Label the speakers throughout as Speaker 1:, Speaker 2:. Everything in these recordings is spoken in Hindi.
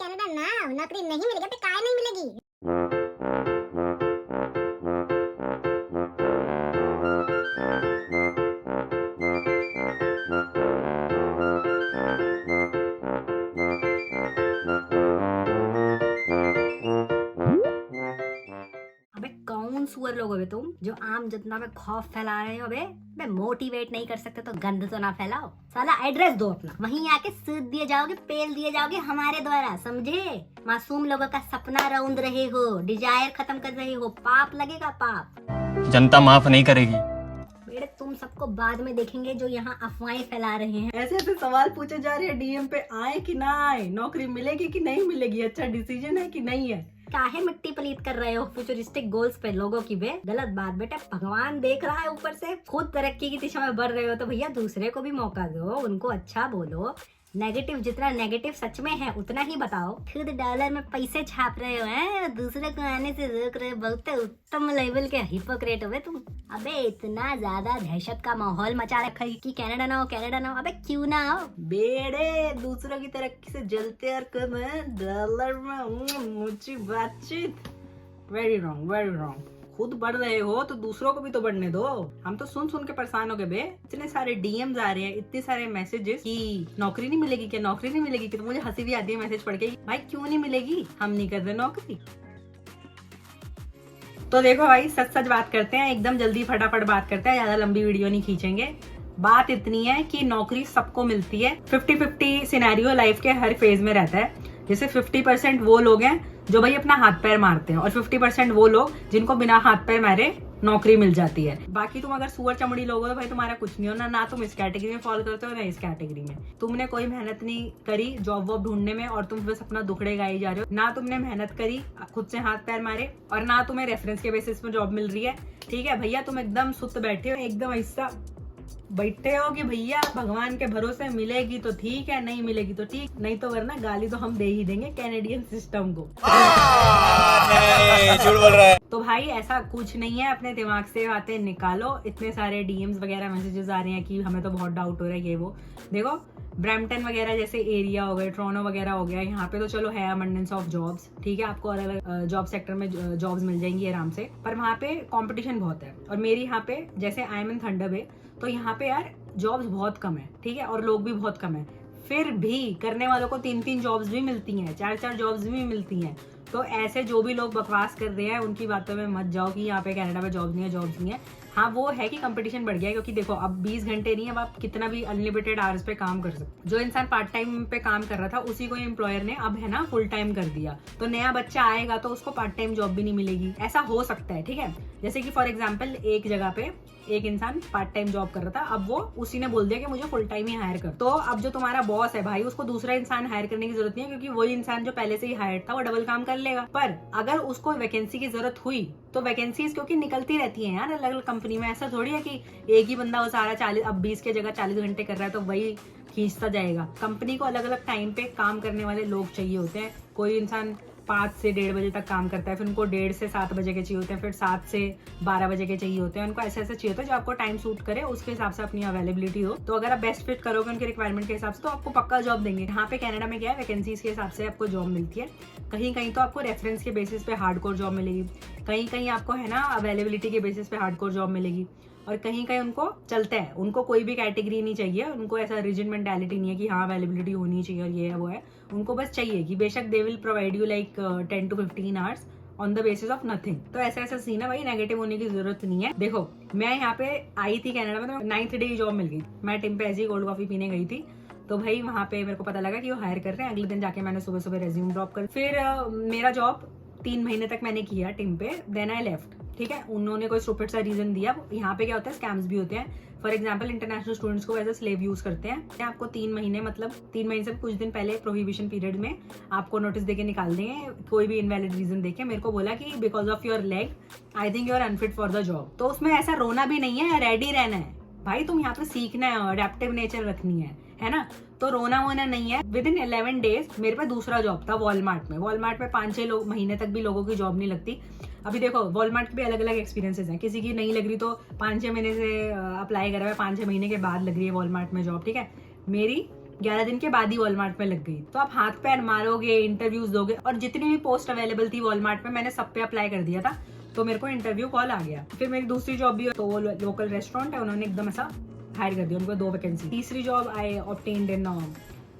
Speaker 1: कनाडा ना नौकरी नहीं मिलेगी तो काय नहीं मिलेगी।
Speaker 2: अबे कौन सुअर लोग हो बे तुम जो आम जनता में खौफ फैला रहे हो बे? बे मोटिवेट नहीं कर सकते तो गंद तो ना फैलाओ। साला एड्रेस दो अपना, वहीं आके सूद दिए जाओगे, पेल दिए जाओगे हमारे द्वारा, समझे? मासूम लोगों का सपना रौंद रहे हो, डिजायर खत्म कर रहे हो, पाप लगेगा पाप।
Speaker 3: जनता माफ नहीं करेगी।
Speaker 2: बेटे तुम सबको बाद में देखेंगे जो यहाँ अफवाहें फैला रहे हैं।
Speaker 4: ऐसे ऐसे सवाल पूछे जा रहे हैं डीएम पे, आए कि ना आए, नौकरी मिलेगी कि नहीं मिलेगी, अच्छा डिसीजन है कि नहीं है।
Speaker 2: काहे मिट्टी पलीत कर रहे हो फ्यूचरिस्टिक गोल्स पे लोगों की बे? गलत बात बेटा, भगवान देख रहा है ऊपर से। खुद तरक्की की दिशा में बढ़ रहे हो तो भैया दूसरे को भी मौका दो, उनको अच्छा बोलो। नेगेटिव जितना नेगेटिव सच में है उतना ही बताओ। खुद डॉलर में पैसे छाप रहे हो हैं, दूसरे को आने से रोक रहे हो। बहुत उत्तम लेवल के हिपोक्रेट हो बे तुम। अबे इतना ज्यादा दहशत का माहौल मचा रखा है कि कनाडा ना हो, कनाडा ना हो। अबे क्यों ना हो
Speaker 4: बेड़े दूसरों की तरक्की से जलते और कम है, डॉलर में ऊंची बातचीत। Very wrong, very wrong. खुद बढ़ रहे हो तो दूसरों को भी तो बढ़ने दो। हम तो सुन सुन के परेशान हो गए बे। इतने सारे डीएम्स आ रहे हैं, इतने सारे मैसेजेस कि नौकरी नहीं मिलेगी क्या, नौकरी नहीं मिलेगी क्या। तो मुझे हंसी भी आती है मैसेज पढ़ के, भाई क्यों नहीं मिलेगी, हम नहीं कर रहे नौकरी। तो देखो भाई, सच सच बात करते हैं, एकदम जल्दी फटाफट बात करते हैं, ज्यादा लंबी वीडियो नहीं खींचेंगे। बात इतनी है कि नौकरी सबको मिलती है। 50-50 सिनेरियो लाइफ के हर फेज में रहता है। जैसे 50% वो लोग हैं जो भाई अपना हाथ पैर मारते हैं और 50% वो लोग जिनको बिना हाथ पैर मारे नौकरी मिल जाती है। बाकी तुम अगर सुअर चमड़ी लोग हो तो भाई तुम्हारा कुछ नहीं हो ना तुम इस कैटेगरी में फॉलो करते हो ना इस कैटेगरी में। तुमने कोई मेहनत नहीं करी जॉब वॉब ढूंढने में और तुम बस अपना दुखड़े गाई जा रहे हो। ना तुमने मेहनत करी, खुद से हाथ पैर मारे, और ना तुम्हें रेफरेंस के बेसिस पे जॉब मिल रही है। ठीक है भैया, तुम एकदम सुस्त बैठे हो, एकदम ऐसा बैठे हो कि भैया भगवान के भरोसे मिलेगी तो ठीक है, नहीं मिलेगी तो ठीक, नहीं तो वरना गाली तो हम दे ही देंगे कैनेडियन सिस्टम को।
Speaker 3: झूठ बोल रहा है।
Speaker 4: तो भाई ऐसा कुछ नहीं है, अपने दिमाग से बातें निकालो। इतने सारे डीएम्स वगैरह मैसेजेस आ रहे हैं कि हमें तो बहुत डाउट हो रहा है ये वो। देखो ब्रैम्पटन वगैरह जैसे एरिया हो गए, टोरंटो वगैरह हो गया, यहाँ पे तो चलो है अबंडेंस ऑफ जॉब्स। ठीक है, आपको अलग अलग जॉब सेक्टर में जॉब्स मिल जाएंगी आराम से, पर वहाँ पे कंपटीशन बहुत है। और मेरी यहाँ पे जैसे आई एम इन थंडर बे, तो यहाँ पे यार जॉब्स बहुत कम है। ठीक है, और लोग भी बहुत कम है। फिर भी करने वालों को 3-3 जॉब्स भी मिलती हैं, 4-4 जॉब्स भी मिलती हैं। तो ऐसे जो भी लोग बकवास कर रहे हैं उनकी बातों में मत जाओ कि यहाँ पे कनाडा में जॉब्स नहीं है, जॉब्स नहीं है। हाँ वो है कि कंपटीशन बढ़ गया है, क्योंकि देखो अब 20 घंटे नहीं, अब आप कितना भी अनलिमिटेड आवर्स पे काम कर सकते। जो इंसान पार्ट टाइम पे काम कर रहा था उसी को एम्प्लॉयर ने अब है ना फुल टाइम कर दिया। तो नया बच्चा आएगा तो उसको पार्ट टाइम जॉब भी नहीं मिलेगी, ऐसा हो सकता है। ठीक है, जैसे कि फॉर एग्जाम्पल एक जगह पे एक इंसान पार्ट टाइम जॉब कर रहा था, अब वो उसी ने बोल दिया कि मुझे फुल टाइम ही हायर कर। तो अब जो तुम्हारा बॉस है भाई, उसको दूसरा इंसान हायर करने की जरूरत नहीं है, क्योंकि वही इंसान जो पहले से ही हायर था वो डबल काम कर लेगा। पर अगर उसको वैकेंसी की जरूरत हुई तो वैकेंसीज क्योंकि निकलती रहती हैं यार अलग अलग कंपनी में। ऐसा थोड़ी है कि एक ही बंदा वो सारा 40 अब 20 के जगह 40 घंटे कर रहा है तो वही खींचता जाएगा। कंपनी को अलग अलग टाइम पे काम करने वाले लोग चाहिए होते हैं। कोई इंसान 5 से 1:30 बजे तक काम करता है, फिर उनको 1:30 से 7 बजे के चाहिए होते हैं, फिर 7 से 12 बजे के चाहिए होते हैं। उनको ऐसे ऐसे चाहिए होता है जो आपको टाइम सूट करे, उसके हिसाब से अपनी अवेलेबिलिटी हो। तो अगर आप बेस्ट फिट करोगे उनके रिक्वायरमेंट के हिसाब से तो आपको पक्का जॉब देंगे। यहाँ पे कनाडा में क्या है, वैकेंसीज के हिसाब से आपको जॉब मिलती है। कहीं कहीं तो आपको रेफरेंस के बेसिस पे हार्डकोर जॉब मिलेगी, कहीं कहीं आपको है ना अवेलेबिलिटी के बेसिस पे हार्डकोर जॉब मिलेगी, और कहीं कहीं उनको चलता है, उनको कोई भी कैटेगरी नहीं चाहिए, उनको ऐसा रिजिड मेंटालिटी नहीं है कि हाँ अवेलेबिलिटी होनी चाहिए और ये है वो है। उनको बस चाहिए कि बेशक they will provide you like 10 to 15 hours on the basis of nothing. तो ऐसा ऐसा सीन है भाई, नेगेटिव होने की जरूरत नहीं है। देखो मैं यहाँ पे आई थी कनाडा में, तो 9th डे जॉब मिल गई। मैं टिम पे ऐसी कोल्ड कॉफी पीने गई थी, तो भाई वहाँ पे मेरे को पता लगा कि वो हायर कर रहे हैं। अगले दिन जाके मैंने सुबह सुबह रेज्यूम ड्रॉप कर, फिर मेरा जॉब 3 महीने तक मैंने किया टिम पे, देन आई लेफ्ट। ठीक है, उन्होंने कोई स्टूपिड सा रीजन दिया। यहाँ पे क्या होता है, स्कैम्स भी होते हैं। फॉर एग्जाम्पल इंटरनेशनल स्टूडेंट्स को एज अ स्लेव यूज करते हैं। आपको 3 महीने मतलब 3 महीने से कुछ दिन पहले प्रोहिबिशन पीरियड में आपको नोटिस देके निकाल देंगे, कोई भी इनवैलिड रीजन देके। मेरे को बोला कि because of your leg I think you are unfit for the job. तो उसमें ऐसा रोना भी नहीं है, रेडी रहना है भाई। तुम यहाँ पे सीखना है, अडेप्टिव नेचर रखनी है ना। तो रोना वोना नहीं है। विद इन 11 डेज मेरे पे दूसरा जॉब था वॉलमार्ट में। वॉलमार्ट में 5-6 महीने तक भी लोगों की जॉब नहीं लगती। अभी देखो वॉलमार्ट पे अलग अलग एक्सपीरियंसेस हैं, किसी की नहीं लग रही तो 5-6 महीने से अप्लाई करा हुआ है, 5-6 महीने के बाद लग रही है वॉलमार्ट में जॉब। ठीक है, मेरी 11 दिन के बाद ही वॉलमार्ट में लग गई। तो आप हाथ पैर मारोगे, इंटरव्यूज दोगे, और जितनी भी पोस्ट अवेलेबल थी वॉलमार्ट में मैंने सब पे अप्लाई कर दिया था, तो मेरे को इंटरव्यू कॉल आ गया। फिर मेरी दूसरी जॉब भी, तो वो लोकल रेस्टोरेंट है, उन्होंने एकदम ऐसा हायर कर दिया, उनको 2 वैकेंसी। तीसरी जॉब आई ऑब्टेन्ड इन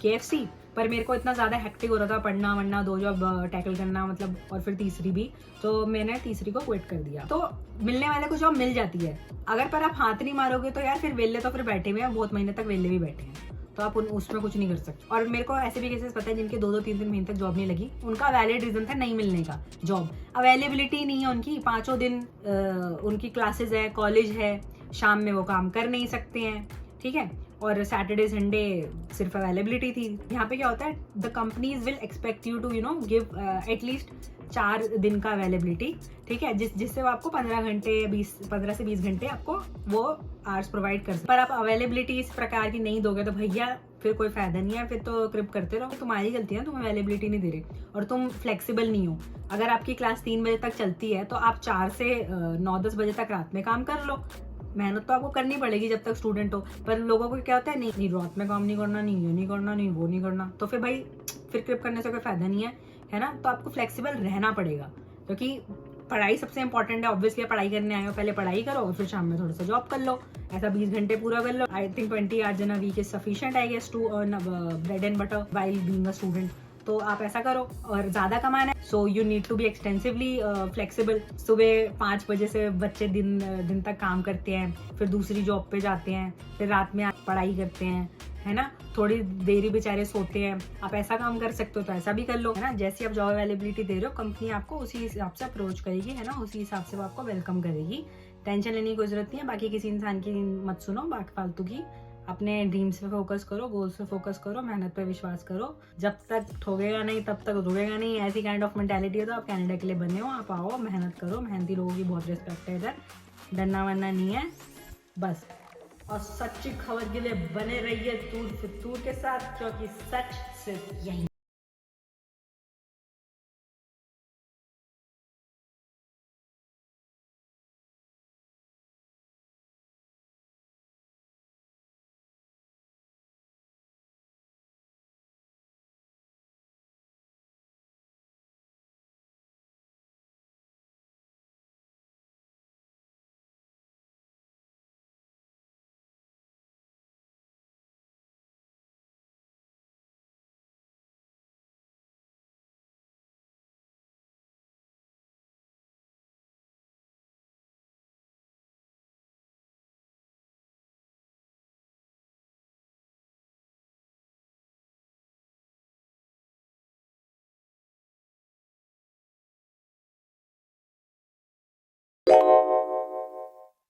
Speaker 4: KFC, पर मेरे को इतना ज़्यादा हेक्टिक हो रहा था, पढ़ना वढ़ना, 2 जॉब टैकल करना, मतलब, और फिर तीसरी भी, तो मैंने तीसरी को क्विट कर दिया। तो मिलने वाले को जॉब मिल जाती है, अगर पर आप हाथ नहीं मारोगे तो यार फिर वेले तो फिर बैठे हुए हैं, बहुत महीने तक वेले भी बैठे हैं, तो आप उसमें कुछ नहीं कर सकते। और मेरे को ऐसे भी केसेस पता है जिनके 2-2, 3-3 महीने तक जॉब नहीं लगी, उनका वैलिड रीजन था नहीं मिलने का, जॉब अवेलेबिलिटी नहीं है उनकी, 5 दिन उनकी क्लासेस है, कॉलेज है, शाम में वो काम कर नहीं सकते हैं, ठीक है, और सैटरडे संडे सिर्फ अवेलेबिलिटी थी। यहाँ पे क्या होता है, the companies will expect you to give at least 4 दिन का अवेलेबिलिटी, ठीक है, जिससे वो आपको 15 से 20 घंटे आपको वो आवर्स प्रोवाइड कर सकते। पर आप अवेलेबिलिटी इस प्रकार की नहीं दोगे तो भैया फिर कोई फायदा नहीं है, फिर तो क्रिप करते रहो, तुम्हारी गलती है, तुम अवेलेबिलिटी नहीं दे रहे और तुम फ्लेक्सिबल नहीं हो। अगर आपकी क्लास 3 बजे तक चलती है तो आप 4 से 9-10 बजे तक रात में काम कर लो, मेहनत तो आपको करनी पड़ेगी जब तक स्टूडेंट हो। पर लोगों को क्या होता है, नहीं रात में काम नहीं करना, नहीं ये नहीं करना, नहीं वो नहीं करना, तो फिर भाई फिर क्रिप करने से कोई फायदा नहीं है ना। तो आपको फ्लेक्सिबल रहना पड़ेगा, क्योंकि पढ़ाई सबसे इंपॉर्टेंट है। ऑब्वियसली पढ़ाई करने आए हो, पहले पढ़ाई करो और फिर शाम में थोड़ा सा जॉब कर लो, ऐसा 20 घंटे पूरा कर लो। I think 20 hours in a week is sufficient I guess to earn bread and butter while being a student. तो आप ऐसा करो, और ज्यादा कमाना है so you need to be extensively flexible. सुबह 5 बजे से बच्चे दिन तक काम करते हैं, फिर दूसरी जॉब पे जाते हैं, फिर रात में पढ़ाई करते हैं, है ना, थोड़ी देरी बेचारे सोते हैं। आप ऐसा काम कर सकते हो तो ऐसा भी कर लो, है ना। जैसी आप जॉब अवेलेबिलिटी दे रहे हो, कंपनी आपको उसी हिसाब से अप्रोच करेगी, है ना, उसी हिसाब से वो आपको वेलकम करेगी। टेंशन लेने की कोई जरूरत नहीं है, बाकी किसी इंसान की मत सुनो, बाकी फालतू की। अपने ड्रीम्स पे फोकस करो, गोल्स पे फोकस करो, मेहनत पे विश्वास करो। जब तक ठोकेगा नहीं तब तक रुकेगा नहीं, ऐसी काइंड ऑफ मेंटालिटी है। तो आप कनाडा के लिए बने हो, आप आओ, मेहनत करो, मेहनती लोगों की बहुत रिस्पेक्ट है इधर, डरना वरना नहीं है बस। और सच्ची खबर के लिए बने रहिए दूर फितूर के साथ, क्योंकि सच सिर्फ यही